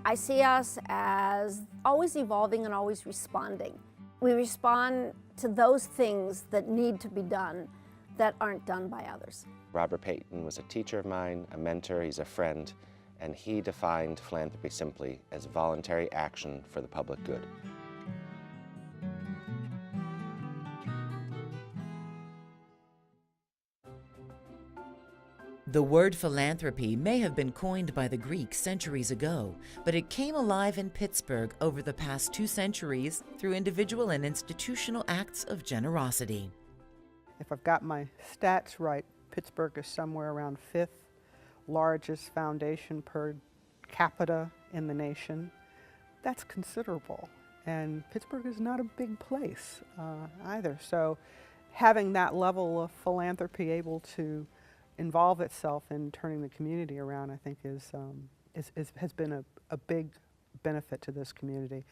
I see us as always evolving and always responding. We respond to those things that need to be done that aren't done by others. Robert Payton was a teacher of mine, a mentor, he's a friend, and he defined philanthropy simply as voluntary action for the public good. The word philanthropy may have been coined by the Greeks centuries ago, but it came alive in Pittsburgh over the past 2 centuries through individual and institutional acts of generosity. If I've got my stats right, Pittsburgh is somewhere around 5th largest foundation per capita in the nation. That's considerable, and Pittsburgh is not a big place either. So having that level of philanthropy able to involve itself in turning the community around, I think has been a big benefit to this community.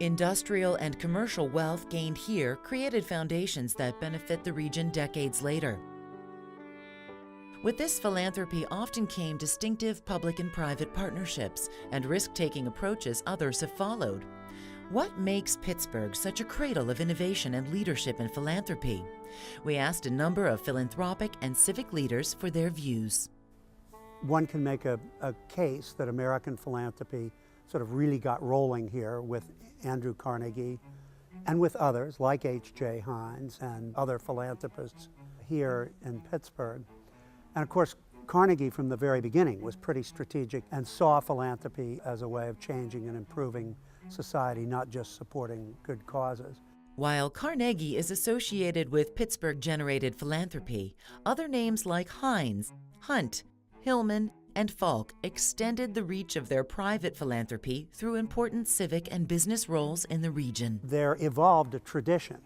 Industrial and commercial wealth gained here created foundations that benefit the region decades later. With this philanthropy often came distinctive public and private partnerships and risk-taking approaches others have followed. What makes Pittsburgh such a cradle of innovation and leadership in philanthropy? We asked a number of philanthropic and civic leaders for their views. One can make a case that American philanthropy sort of really got rolling here with Andrew Carnegie and with others like H.J. Heinz and other philanthropists here in Pittsburgh. And of course, Carnegie from the very beginning was pretty strategic and saw philanthropy as a way of changing and improving society, not just supporting good causes. While Carnegie is associated with Pittsburgh-generated philanthropy, other names like Heinz, Hunt, Hillman, and Falk extended the reach of their private philanthropy through important civic and business roles in the region. There evolved a tradition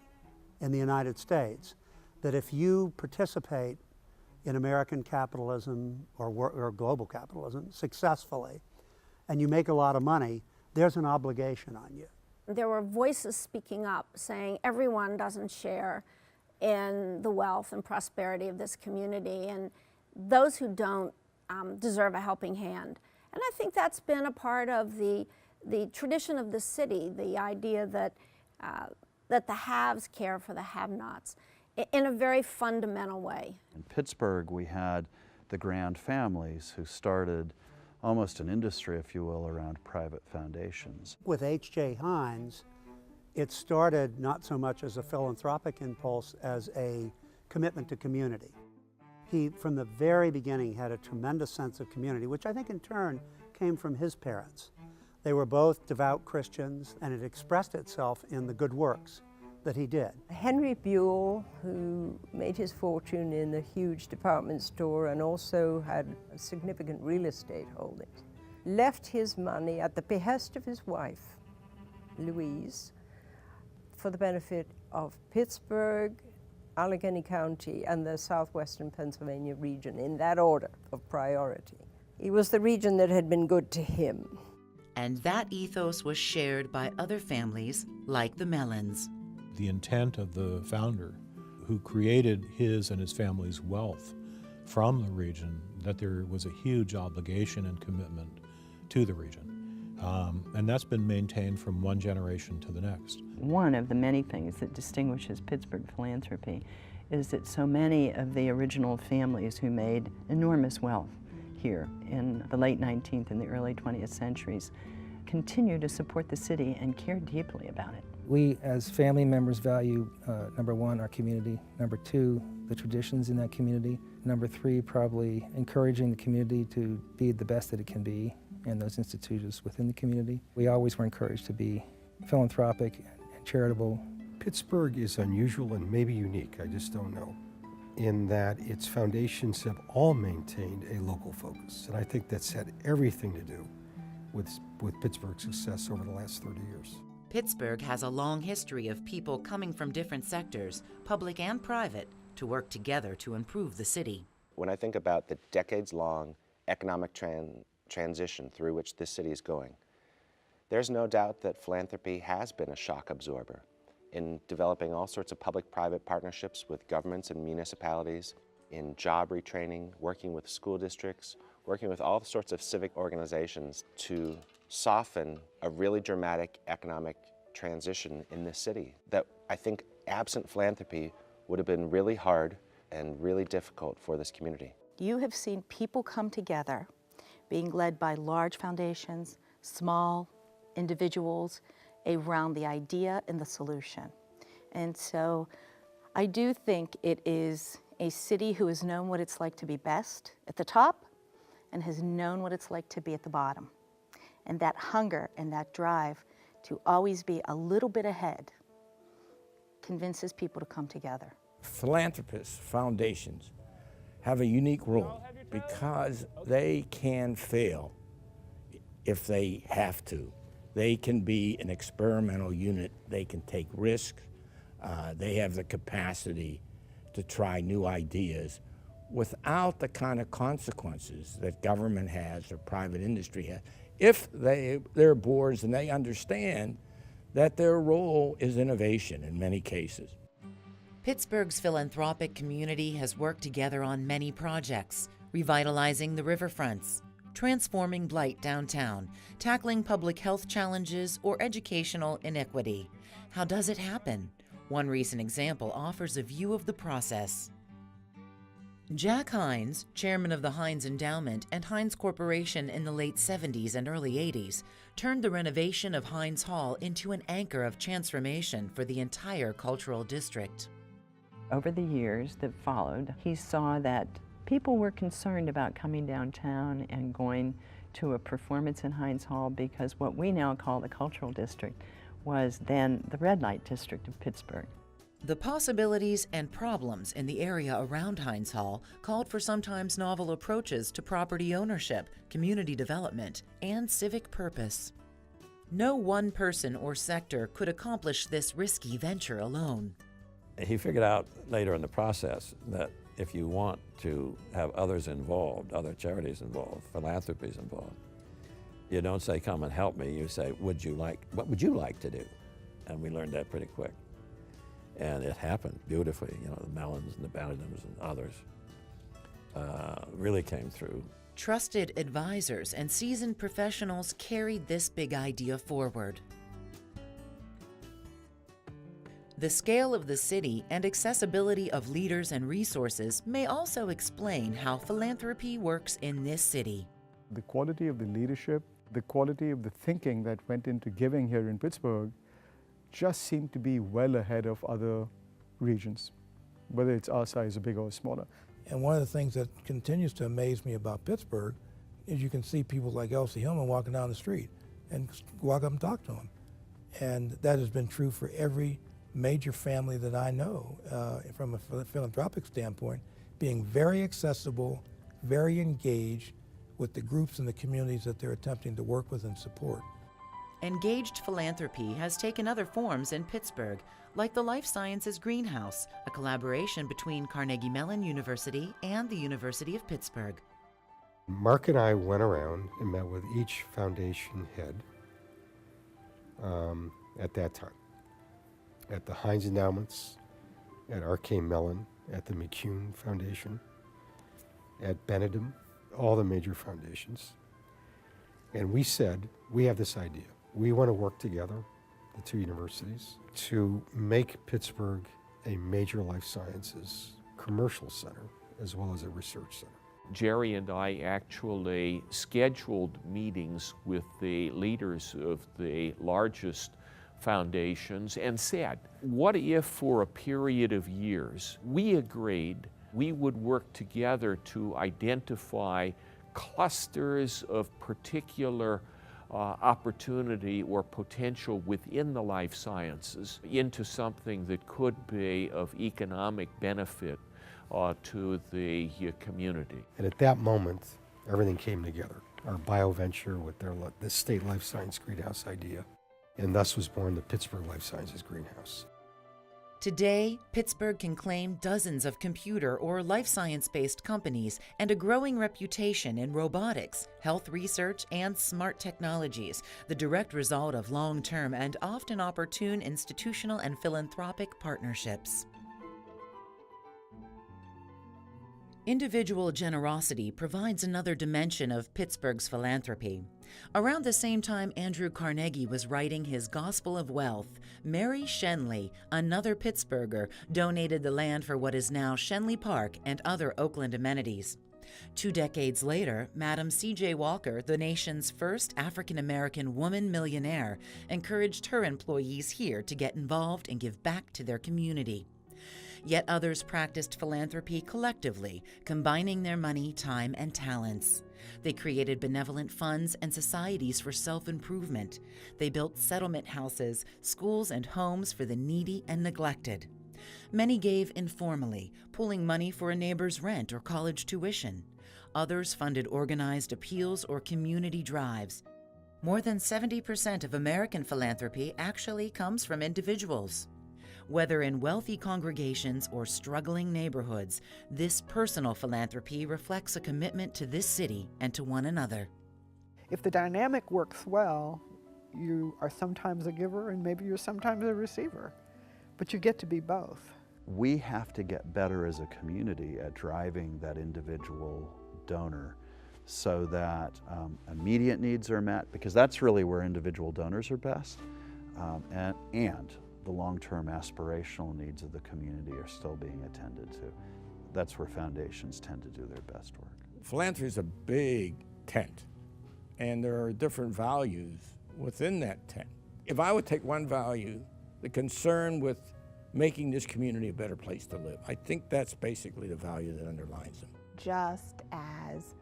in the United States that if you participate in American capitalism or global capitalism successfully, and you make a lot of money, there's an obligation on you. There were voices speaking up saying everyone doesn't share in the wealth and prosperity of this community, and those who don't deserve a helping hand. And I think that's been a part of the tradition of the city, the idea that, that the haves care for the have-nots in a very fundamental way. In Pittsburgh, we had the Grand families who started almost an industry, if you will, around private foundations. With H.J. Heinz, it started not so much as a philanthropic impulse as a commitment to community. He, from the very beginning, had a tremendous sense of community, which I think in turn came from his parents. They were both devout Christians, and it expressed itself in the good works that he did. Henry Buell, who made his fortune in a huge department store and also had significant real estate holdings, left his money at the behest of his wife, Louise, for the benefit of Pittsburgh, Allegheny County, and the southwestern Pennsylvania region, in that order of priority. It was the region that had been good to him. And that ethos was shared by other families like the Mellons. The intent of the founder, who created his and his family's wealth from the region, that there was a huge obligation and commitment to the region. And that's been maintained from one generation to the next. One of the many things that distinguishes Pittsburgh philanthropy is that so many of the original families who made enormous wealth here in the late 19th and the early 20th centuries continue to support the city and care deeply about it. We as family members value, number one, our community, number two, the traditions in that community, number three, probably encouraging the community to be the best that it can be and those institutions within the community. We always were encouraged to be philanthropic and charitable. Pittsburgh is unusual and maybe unique, I just don't know, in that its foundations have all maintained a local focus. And I think that's had everything to do with Pittsburgh's success over the last 30 years. Pittsburgh has a long history of people coming from different sectors, public and private, to work together to improve the city. When I think about the decades-long economic transition through which this city is going, there's no doubt that philanthropy has been a shock absorber in developing all sorts of public-private partnerships with governments and municipalities, in job retraining, working with school districts, working with all sorts of civic organizations to soften a really dramatic economic transition in this city that I think absent philanthropy would have been really hard and really difficult for this community. You have seen people come together, being led by large foundations, small individuals, around the idea and the solution. And so I do think it is a city who has known what it's like to be best at the top and has known what it's like to be at the bottom. And that hunger and that drive to always be a little bit ahead convinces people to come together. Philanthropists, foundations, have a unique role because they can fail if they have to. They can be an experimental unit. They can take risks. They have the capacity to try new ideas without the kind of consequences that government has or private industry has. If they're boards and they understand that their role is innovation in many cases. Pittsburgh's philanthropic community has worked together on many projects, revitalizing the riverfronts, transforming blight downtown, tackling public health challenges, or educational inequity. How does it happen? One recent example offers a view of the process. Jack Hines, chairman of the Hines Endowment and Hines Corporation in the late 70s and early 80s, turned the renovation of Hines Hall into an anchor of transformation for the entire cultural district. Over the years that followed, he saw that people were concerned about coming downtown and going to a performance in Hines Hall because what we now call the cultural district was then the red light district of Pittsburgh. The possibilities and problems in the area around Hines Hall called for sometimes novel approaches to property ownership, community development, and civic purpose. No one person or sector could accomplish this risky venture alone. He figured out later in the process that if you want to have others involved, other charities involved, philanthropies involved, you don't say, come and help me, you say, what would you like to do? And we learned that pretty quick. And it happened beautifully, you know, the Mellons and the Bannadams and others really came through. Trusted advisors and seasoned professionals carried this big idea forward. The scale of the city and accessibility of leaders and resources may also explain how philanthropy works in this city. The quality of the leadership, the quality of the thinking that went into giving here in Pittsburgh just seemed to be well ahead of other regions, whether it's our size or bigger or smaller. And one of the things that continues to amaze me about Pittsburgh is you can see people like Elsie Hillman walking down the street and walk up and talk to them. And that has been true for every major family that I know from a philanthropic standpoint, being very accessible, very engaged with the groups and the communities that they're attempting to work with and support. Engaged philanthropy has taken other forms in Pittsburgh, like the Life Sciences Greenhouse, a collaboration between Carnegie Mellon University and the University of Pittsburgh. Mark and I went around and met with each foundation head at that time. At the Hines Endowments, at R.K. Mellon, at the McCune Foundation, at Bannadam, all the major foundations. And we said, we have this idea. We want to work together, the two universities, to make Pittsburgh a major life sciences commercial center as well as a research center. Jerry and I actually scheduled meetings with the leaders of the largest foundations and said, what if for a period of years we agreed we would work together to identify clusters of particular opportunity or potential within the life sciences into something that could be of economic benefit to the community. And at that moment, everything came together. Our BioVenture with the State Life Science Greenhouse idea, and thus was born the Pittsburgh Life Sciences Greenhouse. Today, Pittsburgh can claim dozens of computer or life science-based companies and a growing reputation in robotics, health research, and smart technologies, the direct result of long-term and often opportune institutional and philanthropic partnerships. Individual generosity provides another dimension of Pittsburgh's philanthropy. Around the same time Andrew Carnegie was writing his Gospel of Wealth, Mary Shenley, another Pittsburgher, donated the land for what is now Shenley Park and other Oakland amenities. 2 decades later, Madam C.J. Walker, the nation's first African-American woman millionaire, encouraged her employees here to get involved and give back to their community. Yet others practiced philanthropy collectively, combining their money, time, and talents. They created benevolent funds and societies for self-improvement. They built settlement houses, schools, and homes for the needy and neglected. Many gave informally, pooling money for a neighbor's rent or college tuition. Others funded organized appeals or community drives. More than 70% of American philanthropy actually comes from individuals. Whether in wealthy congregations or struggling neighborhoods, this personal philanthropy reflects a commitment to this city and to one another. If the dynamic works well, you are sometimes a giver and maybe you're sometimes a receiver, but you get to be both. We have to get better as a community at driving that individual donor so that immediate needs are met, because that's really where individual donors are best, and the long-term aspirational needs of the community are still being attended to. That's where foundations tend to do their best work. Philanthropy is a big tent, and there are different values within that tent. If I would take one value, the concern with making this community a better place to live, I think that's basically the value that underlines them. Just as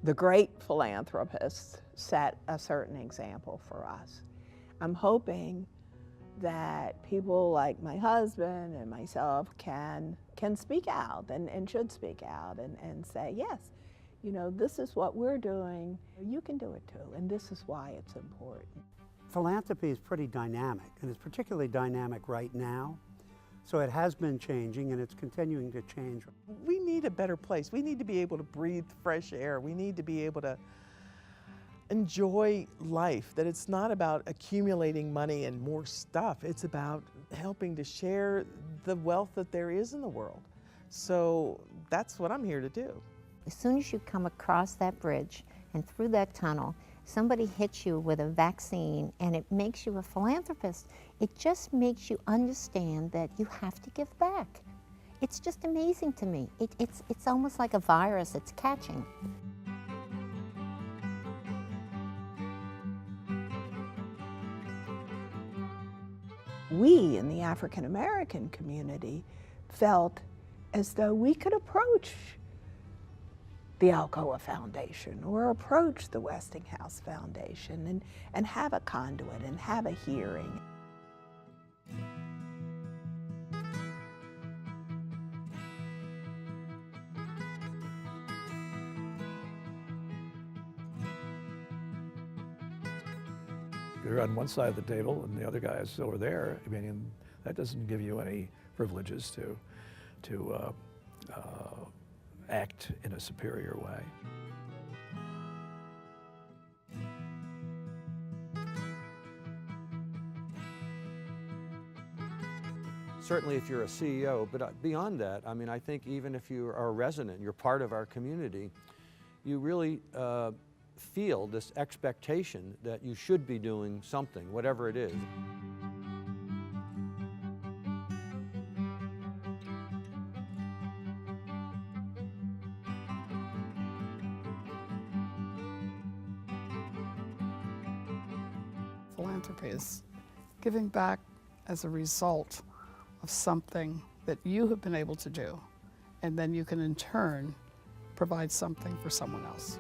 the great philanthropists set a certain example for us, I'm hoping that people like my husband and myself can speak out and should speak out and say, yes, you know, this is what we're doing, you can do it too, and this is why it's important. Philanthropy is pretty dynamic, and it's particularly dynamic right now. So it has been changing, and it's continuing to change. We need a better place. We need to be able to breathe fresh air. We need to be able to enjoy life, that it's not about accumulating money and more stuff. It's about helping to share the wealth that there is in the world. So that's what I'm here to do. As soon as you come across that bridge and through that tunnel, somebody hits you with a vaccine and it makes you a philanthropist. It just makes you understand that you have to give back. It's just amazing to me. It's almost like a virus it's catching. We in the African American community felt as though we could approach the Alcoa Foundation or approach the Westinghouse Foundation and have a conduit and have a hearing. You're on one side of the table and the other guy is over there. I mean, that doesn't give you any privileges to act in a superior way. Certainly if you're a CEO, but beyond that, I mean, I think even if you are a resident, you're part of our community, you really feel this expectation that you should be doing something, whatever it is. Philanthropy is giving back as a result of something that you have been able to do, and then you can in turn provide something for someone else.